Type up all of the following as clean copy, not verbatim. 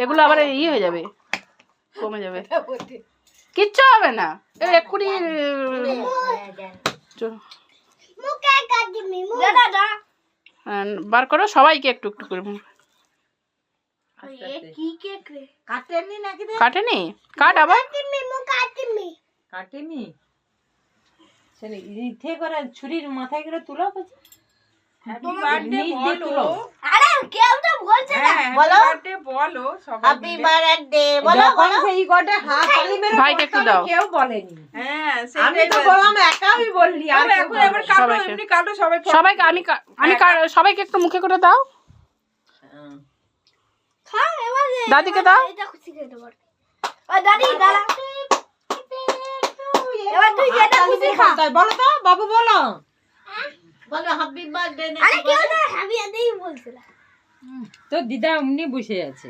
এগুলো আবার হয়ে যাবে, কমে যাবে, কিচ্ছু হবে না। এক্ষুনি বার করো সবাইকে একটু একটু করে। কাটেনি, কাট আবার কাটেনি ইথে করে ছুরির মাথায় করে তুলো। হ্যাপি বার্থডে বলো। আরে কেউ তো বলছে না, বলো বার্থডে বলো সবাই। হ্যাপি বার্থডে বলো বলো। সেই গডে হাত তালি মেরে ভাইকে একটু দাও। কেউ বলেনি। হ্যাঁ আমি তো বললাম একাই বললি। আর এখন এবার কাটো, এমনি কাটো সবাই। সবাইকে আমি সবাইকে একটু মুখে করে দাও। খাও এবার দাদিকে দাও। এটা খুশি করে দেব। ও দাদি দাঁড়া, এবার তুই যেটা খুশি খা। বলো তো বাবু বলো। বলো হ্যাপি বার্থডে। আরে কেউ না হ্যাপি বার্থডেই বলছিল। তো দিদা এমনি বসে আছে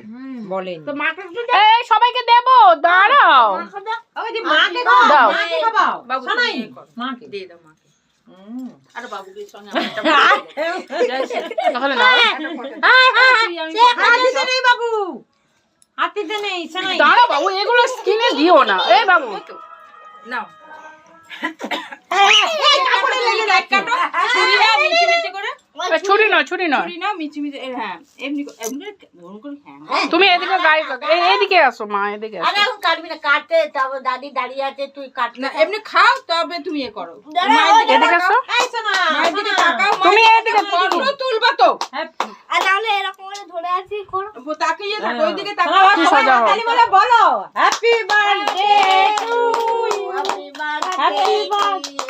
বলেন। তো মাকে এই সবাইকে দেবো, দাঁড়াও। ওই যে মাকে দাও, দাও। মাকে খাওয়াও। বাবু শোনাই তুমি করো। মাকে দিয়ে দাও মাকে। আর বাবুকে সঙ্গে তাহলে না হাতিতে নেই বাবু, হাতিতে নেই। শোনাই দাঁড়াও বাবু, এগুলো স্কিনে দিও না। এই বাবু নাও। কাপড়ে লেগে যায়। কাটো ছুরি নাও মিচি মিচি করে। ছুরি নয়, ছুরি নয়। ছুরি নাও মিচি মিচি। হ্যাঁ এমনি এমনি করে। হ্যাঁ তুমি এদিকে গায়ে এইদিকে আসো মা, এদিকে আসো। আরে এখন কাটবি না, কাটতে তারপর দাদি দাঁড়িয়ে আছে, তুই কাট না এমনি খাও তবে তুমি এ করো। এদিকে আসো। এই শোনা মায়ের দিকে তাকাও। তুমি এদিকে ফটো তুলবা তো। আর তাহলে এরকম করে ধরে আছি কোন তাকিয়ে থাকো, ওইদিকে তাকাও। কি সোজা হও। তালি বলে বলো happy birthday to you. Happy happy birthday